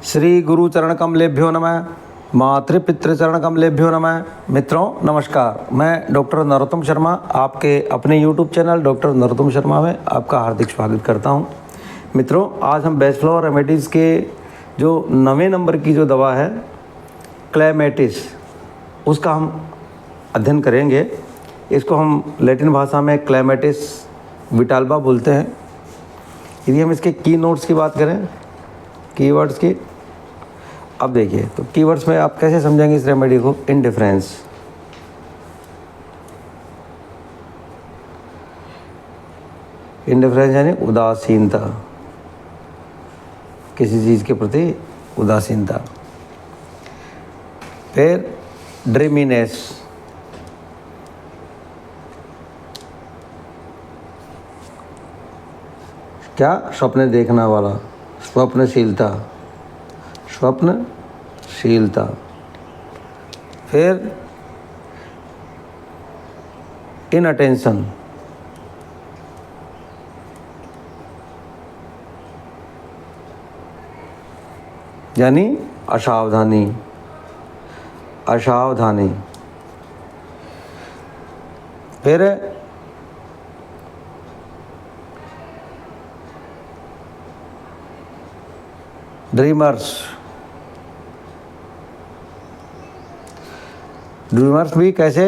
श्री गुरु चरण कमलेभ्यो नमः। मातृपितृ चरण कमलेभ्यो नमः। मित्रों नमस्कार, मैं डॉक्टर नरोत्तम शर्मा आपके अपने YouTube channel doctor Narottam Sharma में आपका हार्दिक स्वागत करता हूं। मित्रों, आज हम बेस्ट फ्लावर रेमेडीज़ के जो 9वें नंबर की जो दवा है क्लैमेटिस, उसका हम अध्ययन करेंगे। इसको हम लैटिन भाषा में क्लैमेटिस विटाल्बा बोलते हैं। यदि हम इसके की नोट्स की बात करें, कीवर्ड्स की, अब देखिए तो कीवर्ड्स में आप कैसे समझेंगे इस रेमेडी को। इंडिफरेंस, इंडिफरेंस यानी उदासीनता, किसी चीज़ के प्रति उदासीनता। फिर ड्रीमीनेस, क्या? स्वप्न देखना वाला, स्वप्नशीलता, स्वप्नशीलता। फिर इनअटेंशन, यानी असावधानी, असावधानी। फिर ड्रीमर्स, ड्रीमर्स भी कैसे?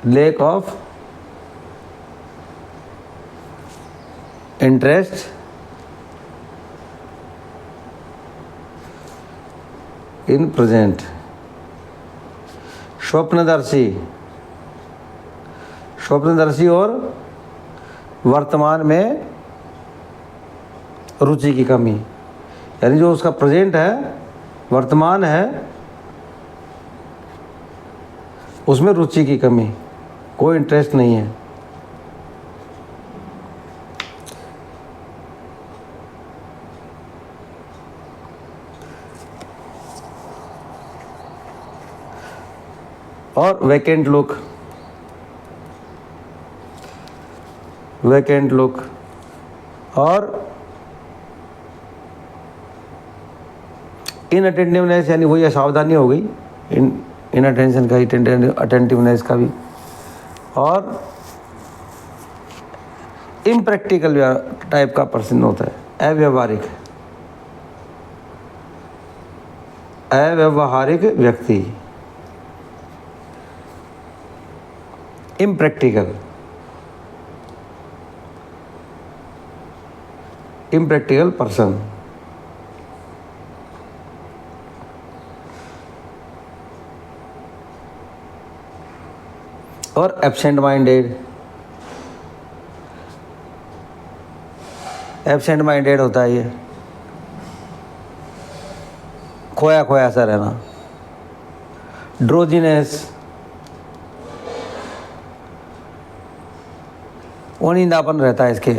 Lack of interest in present. स्वप्नदर्शी, स्वप्नदर्शी और वर्तमान में रुचि की कमी, यानी जो उसका प्रेजेंट है, वर्तमान है, उसमें रुचि की कमी, कोई इंटरेस्ट नहीं है। और वैकेंट लुक, वैकेंट लुक। और इनअटेंटिवनेस, यानी वही असावधानी हो गई, इनअटेंशन का ही, अटेंटिवनेस का भी। और इम्प्रैक्टिकल टाइप का पर्सन होता है, अव्यवहारिक, अव्यवहारिक व्यक्ति, इम्प्रैक्टिकल, इम्प्रैक्टिकल पर्सन। और एब्सेंट माइंडेड, एब्सेंट माइंडेड होता है ये, खोया खोया सा रहना। ड्रोजीनेस, वो नींदापन रहता है इसके।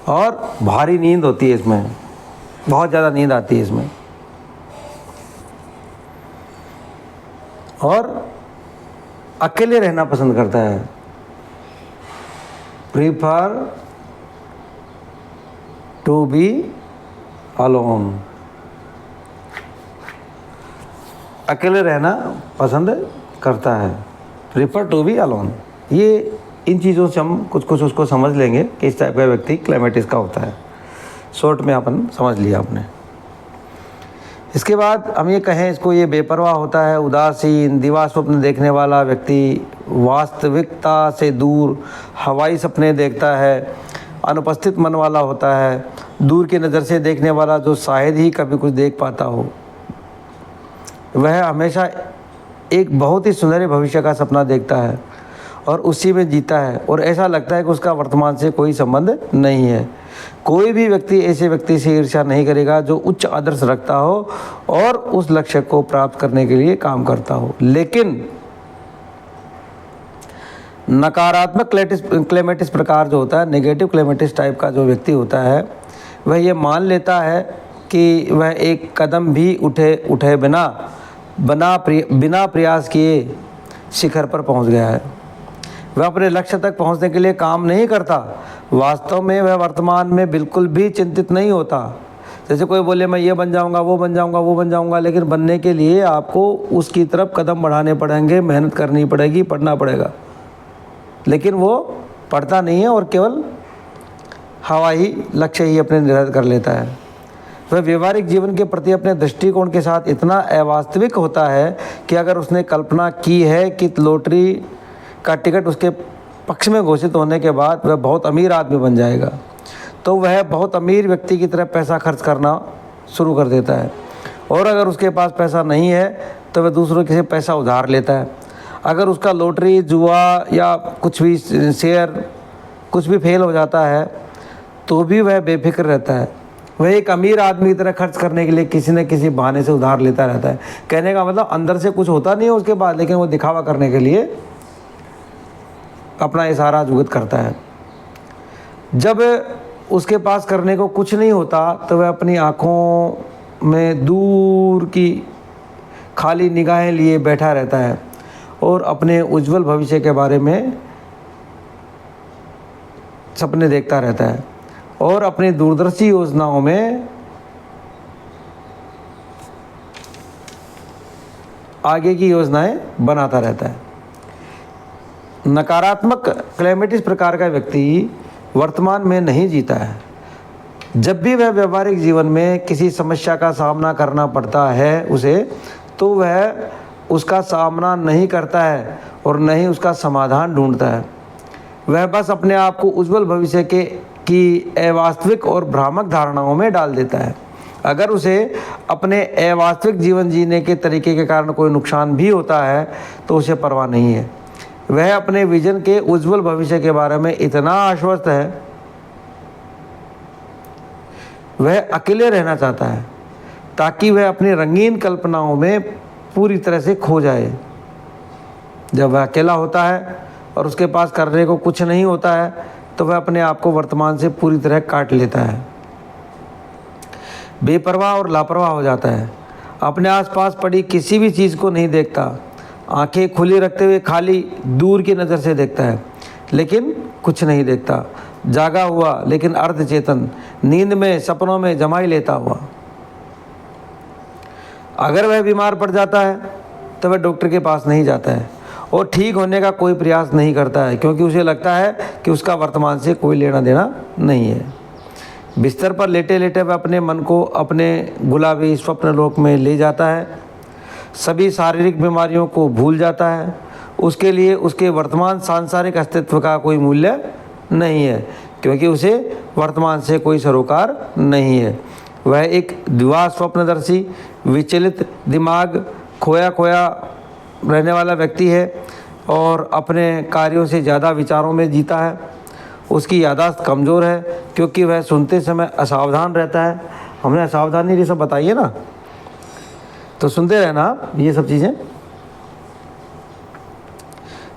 और भारी नींद होती है इसमें, बहुत ज़्यादा नींद आती है इसमें। और अकेले रहना पसंद करता है, प्रीफर टू बी अलोन, अकेले रहना पसंद करता है, प्रीफर टू बी अलोन। ये इन चीज़ों से हम कुछ कुछ उसको समझ लेंगे कि इस टाइप का व्यक्ति क्लैमेटिस का होता है। शॉर्ट में अपन समझ लिया आपने। इसके बाद हम ये कहें इसको, ये बेपरवाह होता है, उदासीन, दिवा स्वप्न देखने वाला व्यक्ति, वास्तविकता से दूर हवाई सपने देखता है, अनुपस्थित मन वाला होता है, दूर की नज़र से देखने वाला जो शायद ही कभी कुछ देख पाता हो। वह हमेशा एक बहुत ही सुनहरे भविष्य का सपना देखता है और उसी में जीता है, और ऐसा लगता है कि उसका वर्तमान से कोई संबंध नहीं है। कोई भी व्यक्ति ऐसे व्यक्ति से ईर्ष्या नहीं करेगा जो उच्च आदर्श रखता हो और उस लक्ष्य को प्राप्त करने के लिए काम करता हो। लेकिन नकारात्मक क्लैमेटिस प्रकार जो होता है, नेगेटिव क्लैमेटिस टाइप का जो व्यक्ति होता है, वह ये मान लेता है कि वह एक कदम भी उठे बिना प्रयास किए शिखर पर पहुंच गया है। वह अपने लक्ष्य तक पहुंचने के लिए काम नहीं करता, वास्तव में वह वर्तमान में बिल्कुल भी चिंतित नहीं होता। जैसे कोई बोले मैं ये बन जाऊंगा, वो बन जाऊंगा, वो बन जाऊंगा, लेकिन बनने के लिए आपको उसकी तरफ कदम बढ़ाने पड़ेंगे, मेहनत करनी पड़ेगी, पढ़ना पड़ेगा, लेकिन वो पढ़ता नहीं है और केवल हवा ही लक्ष्य ही अपने निर्धारित कर लेता है। वह व्यवहारिक जीवन के प्रति अपने दृष्टिकोण के साथ इतना अवास्तविक होता है कि अगर उसने कल्पना की है कि लॉटरी का टिकट उसके पक्ष में घोषित होने के बाद वह बहुत अमीर आदमी बन जाएगा, तो वह बहुत अमीर व्यक्ति की तरह पैसा खर्च करना शुरू कर देता है। और अगर उसके पास पैसा नहीं है तो वह दूसरों से पैसा उधार लेता है। अगर उसका लॉटरी, जुआ या कुछ भी शेयर कुछ भी फेल हो जाता है तो भी वह बेफिक्र रहता है। वह एक अमीर आदमी की तरह खर्च करने के लिए किसी न किसी बहाने से उधार लेता रहता है। कहने का मतलब अंदर से कुछ होता नहीं है उसके बाद, लेकिन वो दिखावा करने के लिए अपना इशारा जुगत करता है। जब उसके पास करने को कुछ नहीं होता तो वह अपनी आँखों में दूर की खाली निगाहें लिए बैठा रहता है और अपने उज्जवल भविष्य के बारे में सपने देखता रहता है और अपनी दूरदर्शी योजनाओं में आगे की योजनाएं बनाता रहता है। नकारात्मक क्लेमेटिस प्रकार का व्यक्ति वर्तमान में नहीं जीता है। जब भी वह व्यवहारिक जीवन में किसी समस्या का सामना करना पड़ता है उसे, तो वह उसका सामना नहीं करता है और न ही उसका समाधान ढूंढता है। वह बस अपने आप को उज्जवल भविष्य की अवास्तविक और भ्रामक धारणाओं में डाल देता है। अगर उसे अपने अवास्तविक जीवन जीने के तरीके के कारण कोई नुकसान भी होता है तो उसे परवाह नहीं है। वह अपने विजन के उज्जवल भविष्य के बारे में इतना आश्वस्त है, वह अकेले रहना चाहता है ताकि वह अपनी रंगीन कल्पनाओं में पूरी तरह से खो जाए। जब वह अकेला होता है और उसके पास करने को कुछ नहीं होता है तो वह अपने आप को वर्तमान से पूरी तरह काट लेता है, बेपरवाह और लापरवाह हो जाता है। अपने आसपास पड़ी किसी भी चीज़ को नहीं देखता, आंखें खुली रखते हुए खाली दूर की नज़र से देखता है, लेकिन कुछ नहीं देखता। जागा हुआ लेकिन अर्धचेतन, नींद में सपनों में जमाई लेता हुआ। अगर वह बीमार पड़ जाता है तो वह डॉक्टर के पास नहीं जाता है और ठीक होने का कोई प्रयास नहीं करता है, क्योंकि उसे लगता है कि उसका वर्तमान से कोई लेना देना नहीं है। बिस्तर पर लेटे लेटे वह अपने मन को अपने गुलाबी स्वप्न लोक में ले जाता है, सभी शारीरिक बीमारियों को भूल जाता है। उसके लिए उसके वर्तमान सांसारिक अस्तित्व का कोई मूल्य नहीं है, क्योंकि उसे वर्तमान से कोई सरोकार नहीं है। वह एक द्विवा स्वप्नदर्शी, विचलित दिमाग, खोया खोया रहने वाला व्यक्ति है और अपने कार्यों से ज़्यादा विचारों में जीता है। उसकी याददाश्त कमज़ोर है क्योंकि वह सुनते समय असावधान रहता है। हमने असावधानी ये सब बताई है ना, तो सुनते रहना ये सब चीज़ें।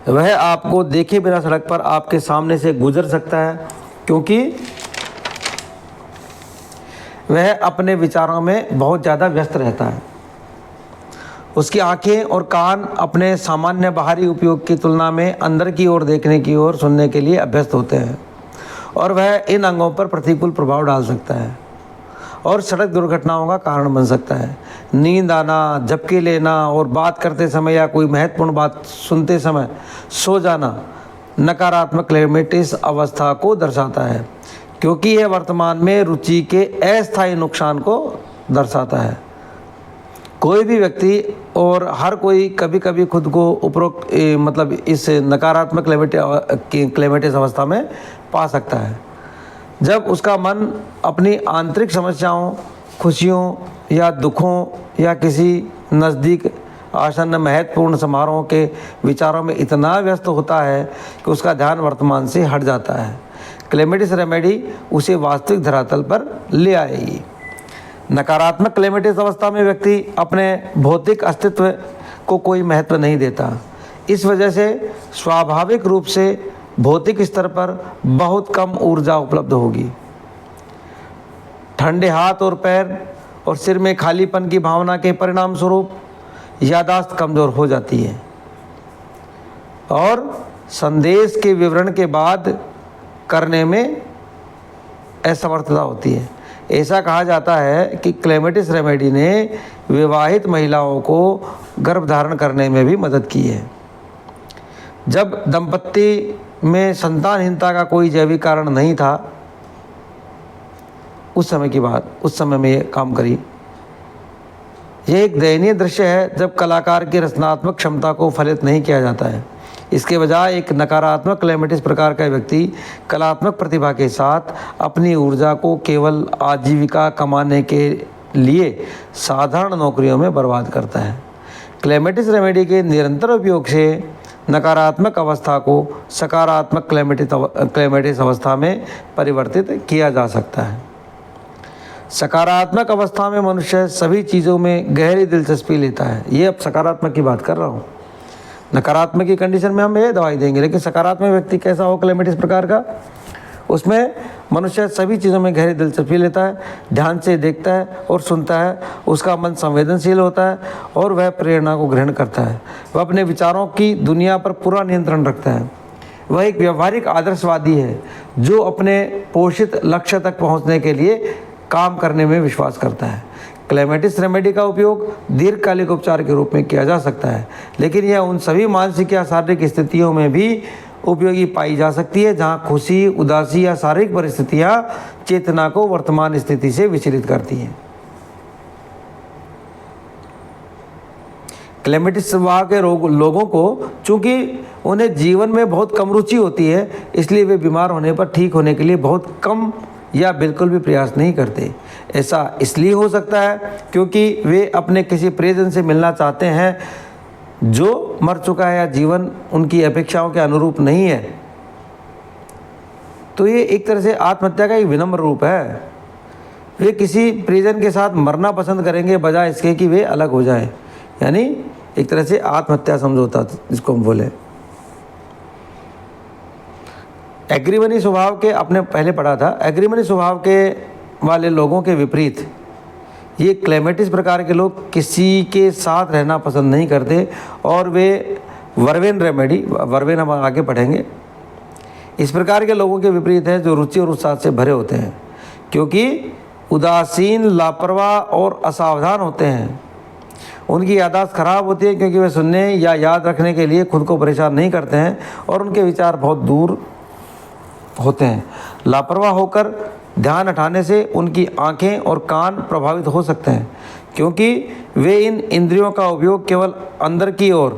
वह आपको देखे बिना सड़क पर आपके सामने से गुजर सकता है क्योंकि वह अपने विचारों में बहुत ज़्यादा व्यस्त रहता है। उसकी आंखें और कान अपने सामान्य बाहरी उपयोग की तुलना में अंदर की ओर देखने की ओर सुनने के लिए अभ्यस्त होते हैं और वह इन अंगों पर प्रतिकूल प्रभाव डाल सकता है और सड़क दुर्घटनाओं का कारण बन सकता है। नींद आना, झपकी लेना और बात करते समय या कोई महत्वपूर्ण बात सुनते समय सो जाना नकारात्मक क्लेमेटिस अवस्था को दर्शाता है, क्योंकि यह वर्तमान में रुचि के अस्थायी नुकसान को दर्शाता है। कोई भी व्यक्ति और हर कोई कभी कभी खुद को उपरोक्त मतलब इस नकारात्मक क्लेमेटिस अवस्था में पा सकता है, जब उसका मन अपनी आंतरिक समस्याओं, खुशियों या दुखों या किसी नज़दीक आसन्न महत्वपूर्ण समारोह के विचारों में इतना व्यस्त होता है कि उसका ध्यान वर्तमान से हट जाता है। क्लेमेटिस रेमेडी उसे वास्तविक धरातल पर ले आएगी। नकारात्मक क्लेमेटिस अवस्था में व्यक्ति अपने भौतिक अस्तित्व को कोई महत्व नहीं देता। इस वजह से स्वाभाविक रूप से भौतिक स्तर पर बहुत कम ऊर्जा उपलब्ध होगी। ठंडे हाथ और पैर और सिर में खालीपन की भावना के परिणाम स्वरूप याददाश्त कमज़ोर हो जाती है और संदेश के विवरण के बाद करने में असमर्थता होती है। ऐसा कहा जाता है कि क्लेमेटिस रेमेडी ने विवाहित महिलाओं को गर्भधारण करने में भी मदद की है। जब दंपत्ति में संतानहीनता का कोई जैविक कारण नहीं था, उस समय की बात, उस समय में ये काम करी। यह एक दयनीय दृश्य है जब कलाकार की रचनात्मक क्षमता को फलित नहीं किया जाता है। इसके बजाय एक नकारात्मक क्लेमेटिस प्रकार का व्यक्ति कलात्मक प्रतिभा के साथ अपनी ऊर्जा को केवल आजीविका कमाने के लिए साधारण नौकरियों में बर्बाद करता है। क्लेमेटिस रेमेडी के निरंतर उपयोग से नकारात्मक अवस्था को सकारात्मक क्लेमेटिस अवस्था में परिवर्तित किया जा सकता है। सकारात्मक अवस्था में मनुष्य सभी चीज़ों में गहरी दिलचस्पी लेता है। ये अब सकारात्मक की बात कर रहा हूँ। नकारात्मक की कंडीशन में हम ये दवाई देंगे, लेकिन सकारात्मक व्यक्ति कैसा हो क्लेमेटिस प्रकार का, उसमें मनुष्य सभी चीज़ों में गहरी दिलचस्पी लेता है, ध्यान से देखता है और सुनता है, उसका मन संवेदनशील होता है और वह प्रेरणा को ग्रहण करता है। वह अपने विचारों की दुनिया पर पूरा नियंत्रण रखता है। वह एक व्यावहारिक आदर्शवादी है जो अपने पोषित लक्ष्य तक पहुंचने के लिए काम करने में विश्वास करता है। क्लेमेटिस रेमेडी का उपयोग दीर्घकालिक उपचार के रूप में किया जा सकता है, लेकिन यह उन सभी मानसिक या शारीरिक स्थितियों में भी उपयोगी पाई जा सकती है जहां खुशी, उदासी या शारीरिक परिस्थितियां चेतना को वर्तमान स्थिति से विचलित करती हैं। क्लेमेटिस स्वभाव के लोगों को चूंकि उन्हें जीवन में बहुत कम रुचि होती है, इसलिए वे बीमार होने पर ठीक होने के लिए बहुत कम या बिल्कुल भी प्रयास नहीं करते। ऐसा इसलिए हो सकता है क्योंकि वे अपने किसी प्रियजन से मिलना चाहते हैं जो मर चुका है या जीवन उनकी अपेक्षाओं के अनुरूप नहीं है। तो ये एक तरह से आत्महत्या का एक विनम्र रूप है। वे किसी प्रियजन के साथ मरना पसंद करेंगे बजाय इसके कि वे अलग हो जाएं। यानी एक तरह से आत्महत्या समझौता जिसको हम बोले। एग्रीमनी स्वभाव के, आपने पहले पढ़ा था, एग्रीमनी स्वभाव के वाले लोगों के विपरीत ये क्लेमेटिस प्रकार के लोग किसी के साथ रहना पसंद नहीं करते और वे वर्वेन रेमेडी, वर्वेन हम आगे पढ़ेंगे, इस प्रकार के लोगों के विपरीत है जो रुचि और उत्साह से भरे होते हैं, क्योंकि उदासीन, लापरवाह और असावधान होते हैं। उनकी याददाश्त खराब होती है क्योंकि वे सुनने या याद रखने के लिए खुद को परेशान नहीं करते हैं और उनके विचार बहुत दूर होते हैं। लापरवाह होकर ध्यान हटाने से उनकी आंखें और कान प्रभावित हो सकते हैं क्योंकि वे इन इंद्रियों का उपयोग केवल अंदर की ओर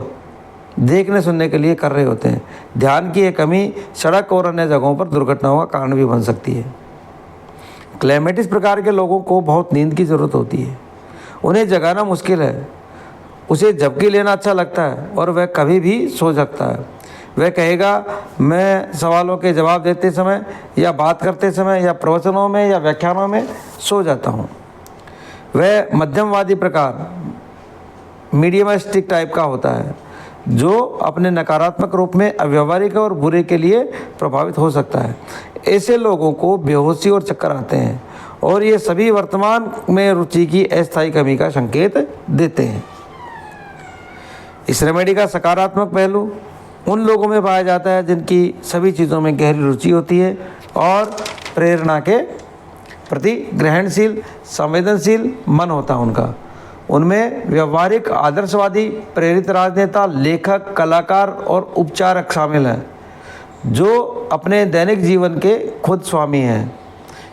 देखने सुनने के लिए कर रहे होते हैं। ध्यान की यह कमी सड़क और अन्य जगहों पर दुर्घटनाओं का कारण भी बन सकती है। क्लेमेटिस प्रकार के लोगों को बहुत नींद की ज़रूरत होती है। उन्हें जगाना मुश्किल है। उसे झपकी लेना अच्छा लगता है और वह कभी भी सो सकता है। वह कहेगा, मैं सवालों के जवाब देते समय या बात करते समय या प्रवचनों में या व्याख्यानों में सो जाता हूँ। वह मध्यमवादी प्रकार, मीडियमिस्टिक टाइप का होता है जो अपने नकारात्मक रूप में अव्यवहारिक और बुरे के लिए प्रभावित हो सकता है। ऐसे लोगों को बेहोशी और चक्कर आते हैं और ये सभी वर्तमान में रुचि की अस्थायी कमी का संकेत देते हैं। इस रेमेडी का सकारात्मक पहलू उन लोगों में पाया जाता है जिनकी सभी चीज़ों में गहरी रुचि होती है और प्रेरणा के प्रति ग्रहणशील, संवेदनशील मन होता है उनका। उनमें व्यवहारिक, आदर्शवादी, प्रेरित राजनेता, लेखक, कलाकार और उपचारक शामिल हैं जो अपने दैनिक जीवन के खुद स्वामी हैं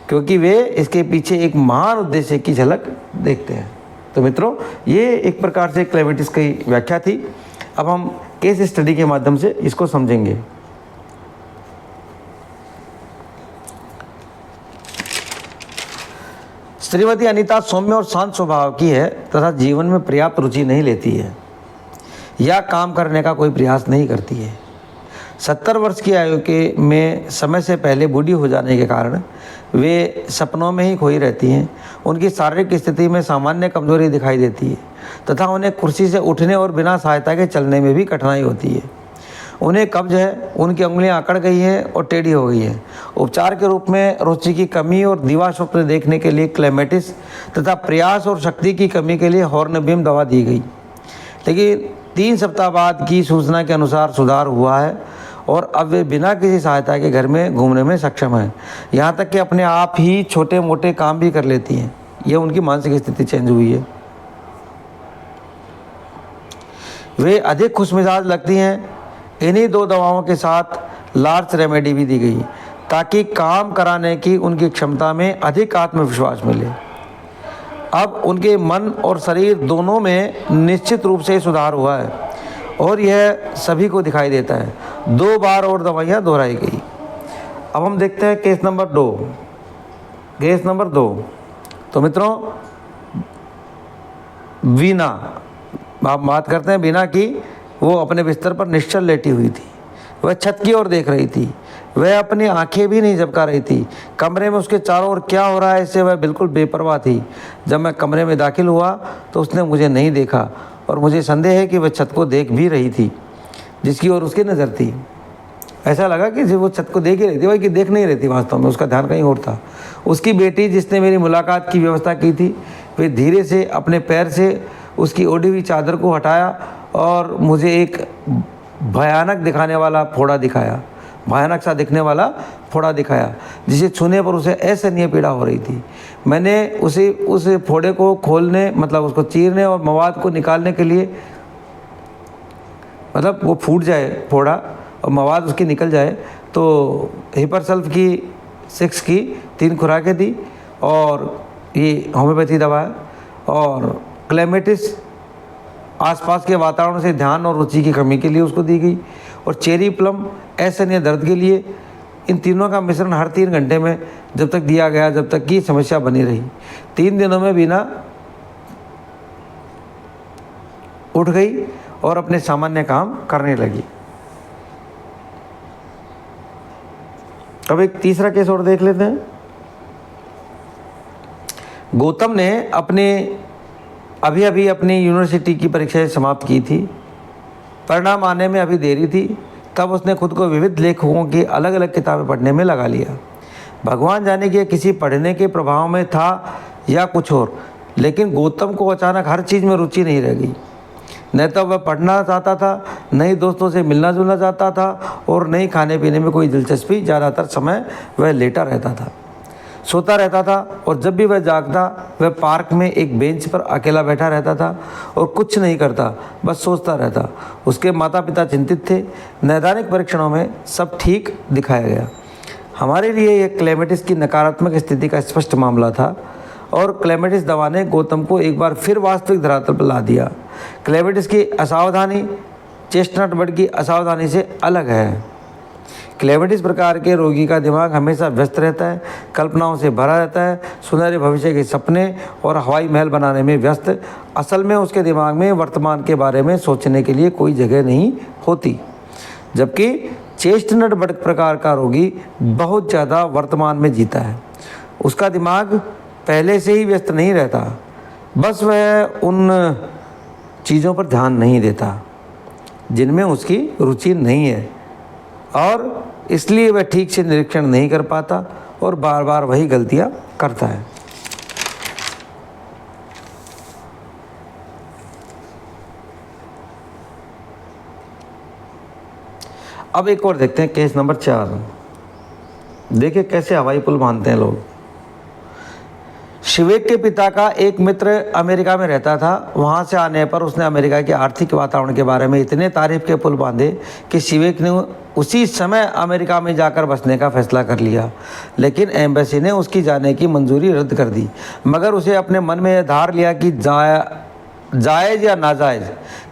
क्योंकि वे इसके पीछे एक महान उद्देश्य की झलक देखते हैं। तो मित्रों, ये एक प्रकार से क्लेमेटिस की व्याख्या थी। अब हम केस स्टडी के माध्यम से इसको समझेंगे। श्रीमती अनीता सौम्य और शांत स्वभाव की है तथा जीवन में पर्याप्त रुचि नहीं लेती है या काम करने का कोई प्रयास नहीं करती है। 70 वर्ष की आयु के में समय से पहले बूढ़ी हो जाने के कारण वे सपनों में ही खोई रहती हैं। उनकी शारीरिक स्थिति में सामान्य कमजोरी दिखाई देती है तथा उन्हें कुर्सी से उठने और बिना सहायता के चलने में भी कठिनाई होती है। उन्हें कब्ज है, उनकी उंगलियां अकड़ गई हैं और टेढ़ी हो गई हैं। उपचार के रूप में रुचि की कमी और दिवा स्वप्न देखने के लिए क्लेमेटिस तथा प्रयास और शक्ति की कमी के लिए हॉर्नबियम दवा दी गई, लेकिन 3 सप्ताह बाद की सूचना के अनुसार सुधार हुआ है और अब वे बिना किसी सहायता के घर में घूमने में सक्षम हैं। यहाँ तक कि अपने आप ही छोटे मोटे काम भी कर लेती हैं। ये उनकी मानसिक स्थिति चेंज हुई है। वे अधिक खुशमिजाज लगती हैं। इन्हीं 2 दवाओं के साथ लार्ज रेमेडी भी दी गई ताकि काम कराने की उनकी क्षमता में अधिक आत्मविश्वास मिले। अब उनके मन और शरीर दोनों में निश्चित रूप से सुधार हुआ है और यह सभी को दिखाई देता है। 2 बार और दवाइयाँ दोहराई गई। अब हम देखते हैं केस नंबर 2। केस नंबर 2, तो मित्रों वीना, आप बात करते हैं वीना की। वो अपने बिस्तर पर निश्चल लेटी हुई थी। वह छत की ओर देख रही थी। वह अपनी आंखें भी नहीं झपका रही थी। कमरे में उसके चारों ओर क्या हो रहा है इससे वह बिल्कुल बेपरवाह थी। जब मैं कमरे में दाखिल हुआ तो उसने मुझे नहीं देखा और मुझे संदेह है कि वह छत को देख भी रही थी जिसकी ओर उसकी नज़र थी। ऐसा लगा कि वो छत को देख ही रही थी, वही कि देख नहीं रही थी, वास्तव में उसका ध्यान कहीं और था। उसकी बेटी जिसने मेरी मुलाकात की व्यवस्था की थी, वे धीरे से अपने पैर से उसकी ओढ़ी हुई चादर को हटाया और मुझे एक भयानक दिखाने वाला फोड़ा दिखाया, भयानक सा दिखने वाला फोड़ा दिखाया जिसे छूने पर उसे असहनीय पीड़ा हो रही थी। मैंने उस फोड़े को खोलने, मतलब उसको चीरने और मवाद को निकालने के लिए, मतलब वो फूट जाए फोड़ा और मवाद उसकी निकल जाए, तो हिपरसल्फ की 6 की 3 खुराकें दी और ये होम्योपैथी दवा है। और क्लेमेटिस आसपास के वातावरण से ध्यान और रुचि की कमी के लिए उसको दी गई। और चेरी प्लम असहनीय दर्द के लिए। इन तीनों का मिश्रण हर 3 घंटे में जब तक दिया गया, जब तक कि समस्या बनी रही। 3 दिनों में वीना उठ गई और अपने सामान्य काम करने लगी। अब एक तीसरा केस और देख लेते हैं। गौतम ने अभी अपनी यूनिवर्सिटी की परीक्षाएं समाप्त की थी। परिणाम आने में अभी देरी थी। तब उसने खुद को विविध लेखकों की अलग अलग किताबें पढ़ने में लगा लिया। भगवान जाने कि किसी पढ़ने के प्रभाव में था या कुछ और, लेकिन गौतम को अचानक हर चीज़ में रुचि नहीं रह गई। न तो वह पढ़ना चाहता था, न ही दोस्तों से मिलना जुलना चाहता था और न ही खाने पीने में कोई दिलचस्पी। ज़्यादातर समय वह लेटा रहता था, सोता रहता था और जब भी वह जागता वह पार्क में एक बेंच पर अकेला बैठा रहता था और कुछ नहीं करता, बस सोचता रहता। उसके माता पिता चिंतित थे। नैदानिक परीक्षणों में सब ठीक दिखाया गया। हमारे लिए यह क्लेमेटिस की नकारात्मक स्थिति का स्पष्ट मामला था और क्लेमेटिस दवा ने गौतम को एक बार फिर वास्तविक धरातल पर ला दिया। क्लेमेटिस की असावधानी चेस्टनट बर्ड की असावधानी से अलग है। क्लेमेटिस प्रकार के रोगी का दिमाग हमेशा व्यस्त रहता है, कल्पनाओं से भरा रहता है, सुनहरे भविष्य के सपने और हवाई महल बनाने में व्यस्त। असल में उसके दिमाग में वर्तमान के बारे में सोचने के लिए कोई जगह नहीं होती। जबकि चेस्टनट बर्ड प्रकार का रोगी बहुत ज़्यादा वर्तमान में जीता है। उसका दिमाग पहले से ही व्यस्त नहीं रहता, बस वह उन चीज़ों पर ध्यान नहीं देता जिनमें उसकी रुचि नहीं है और इसलिए वह ठीक से निरीक्षण नहीं कर पाता और बार बार वही गलतियां करता है। अब एक और देखते हैं, केस नंबर 4। देखिए कैसे हवाई पुल बांधते हैं लोग। शिवेक के पिता का एक मित्र अमेरिका में रहता था। वहाँ से आने पर उसने अमेरिका के आर्थिक वातावरण के बारे में इतने तारीफ के पुल बांधे कि शिवेक ने उसी समय अमेरिका में जाकर बसने का फैसला कर लिया। लेकिन एम्बेसी ने उसकी जाने की मंजूरी रद्द कर दी, मगर उसे अपने मन में यह धार लिया कि जायज़ या नाजायज़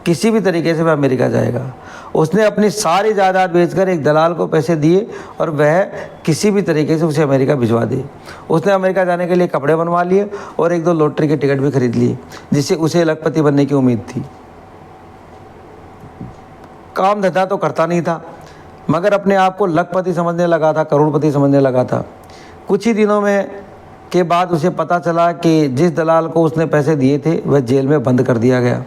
किसी भी तरीके से वह अमेरिका जाएगा। उसने अपनी सारी जायदाद बेचकर एक दलाल को पैसे दिए और वह किसी भी तरीके से उसे अमेरिका भिजवा दे। उसने अमेरिका जाने के लिए कपड़े बनवा लिए और 1-2 लॉटरी के टिकट भी खरीद लिए, जिससे उसे लखपति बनने की उम्मीद थी। काम धंधा तो करता नहीं था, मगर अपने आप को लखपति समझने लगा था, करोड़पति समझने लगा था। कुछ ही दिनों में के बाद उसे पता चला कि जिस दलाल को उसने पैसे दिए थे वह जेल में बंद कर दिया गया।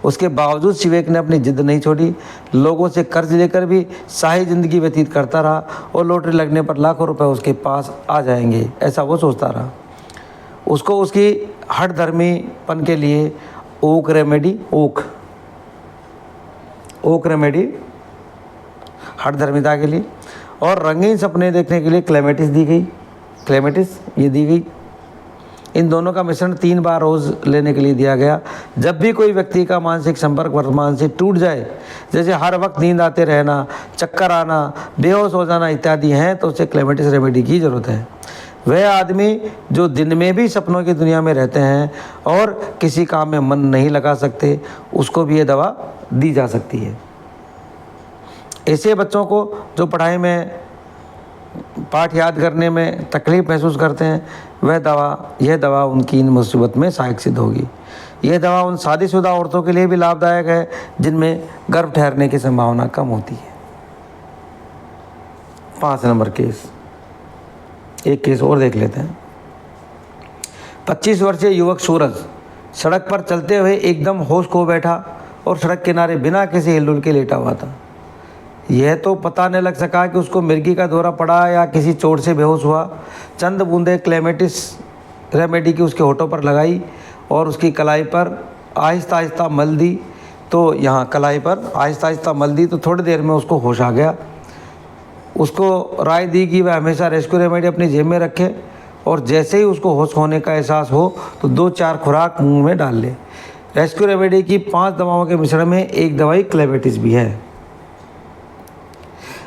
उसके बावजूद शिवेक ने अपनी जिद नहीं छोड़ी। लोगों से कर्ज लेकर भी शाही ज़िंदगी व्यतीत करता रहा और लॉटरी लगने पर लाखों रुपए उसके पास आ जाएंगे, ऐसा वो सोचता रहा। उसको उसकी हठ धर्मीपन के लिए ओक रेमेडी हठधर्मिता के लिए। और रंगीन सपने देखने के लिए क्लेमेटिस दी गई, क्लेमेटिस ये दी गई। इन दोनों का मिश्रण 3 बार रोज़ लेने के लिए दिया गया। जब भी कोई व्यक्ति का मानसिक संपर्क वर्तमान से टूट जाए, जैसे हर वक्त नींद आते रहना, चक्कर आना, बेहोश हो जाना इत्यादि हैं, तो उसे क्लेमेटिस रेमेडी की ज़रूरत है। वह आदमी जो दिन में भी सपनों की दुनिया में रहते हैं और किसी काम में मन नहीं लगा सकते, उसको भी ये दवा दी जा सकती है। ऐसे बच्चों को जो पढ़ाई में, पाठ याद करने में तकलीफ़ महसूस करते हैं, यह दवा उनकी इन मुसीबत में सहायक सिद्ध होगी। यह दवा उन शादीशुदा औरतों के लिए भी लाभदायक है जिनमें गर्भ ठहरने की संभावना कम होती है। 5 नंबर केस, एक केस और देख लेते हैं। 25 वर्षीय युवक सूरज सड़क पर चलते हुए एकदम होश खो बैठा और सड़क किनारे बिना किसी हिलडुल के लेटा हुआ था। यह तो पता नहीं लग सका कि उसको मिर्गी का दौरा पड़ा या किसी चोट से बेहोश हुआ। चंद बूंदे क्लेमेटिस रेमेडी की उसके होठों पर लगाई और उसकी कलाई पर आहिस्ता आहिस्ता मल दी। तो यहाँ कलाई पर आहिस्ता आहिस्ता मल दी तो थोड़ी देर में उसको होश आ गया। उसको राय दी कि वह हमेशा रेस्क्यू रेमेडी अपनी जेब में रखे और जैसे ही उसको होश होने का एहसास हो तो 2-4 खुराक मुंह में डाल ले। रेस्क्यू रेमेडी की 5 दवाओं के मिश्रण में एक दवाई क्लेमेटिस भी है।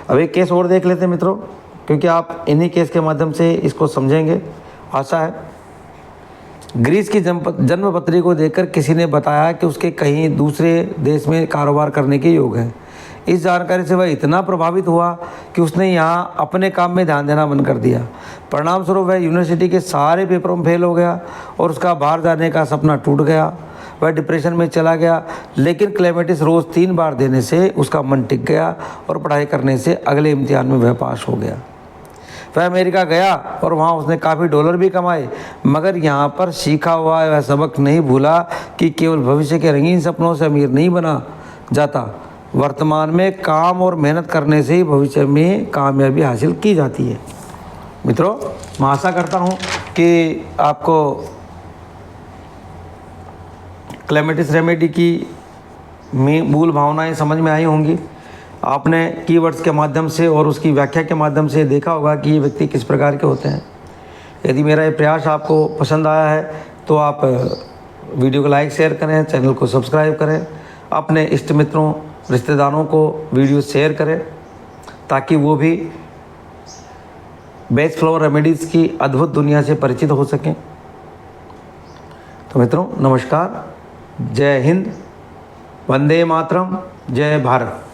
अब एक केस और देख लेते हैं मित्रों, क्योंकि आप इन्हीं केस के माध्यम से इसको समझेंगे, आशा है। ग्रीस की जन्मपत्री को देखकर किसी ने बताया कि उसके कहीं दूसरे देश में कारोबार करने के योग है। इस जानकारी से वह इतना प्रभावित हुआ कि उसने यहाँ अपने काम में ध्यान देना बंद कर दिया। परिणाम स्वरूप वह यूनिवर्सिटी के सारे पेपरों में फेल हो गया और उसका बाहर जाने का सपना टूट गया। वह डिप्रेशन में चला गया, लेकिन क्लेमेटिस रोज़ 3 बार देने से उसका मन टिक गया और पढ़ाई करने से अगले इम्तिहान में वह पास हो गया। वह अमेरिका गया और वहाँ उसने काफ़ी डॉलर भी कमाए, मगर यहाँ पर सीखा हुआ वह सबक नहीं भूला कि केवल भविष्य के रंगीन सपनों से अमीर नहीं बना जाता। वर्तमान में काम और मेहनत करने से ही भविष्य में कामयाबी हासिल की जाती है। मित्रों, मैं आशा करता हूँ कि आपको क्लेमेटिस रेमेडी की मूल भावनाएं समझ में आई होंगी। आपने कीवर्ड्स के माध्यम से और उसकी व्याख्या के माध्यम से देखा होगा कि ये व्यक्ति किस प्रकार के होते हैं। यदि मेरा ये प्रयास आपको पसंद आया है तो आप वीडियो को लाइक शेयर करें, चैनल को सब्सक्राइब करें, अपने इष्ट मित्रों रिश्तेदारों को वीडियो शेयर करें ताकि वो भी बेस्ट फ्लावर रेमेडीज़ की अद्भुत दुनिया से परिचित हो सकें। तो मित्रों, नमस्कार, जय हिंद, वंदे मातरम, जय भारत।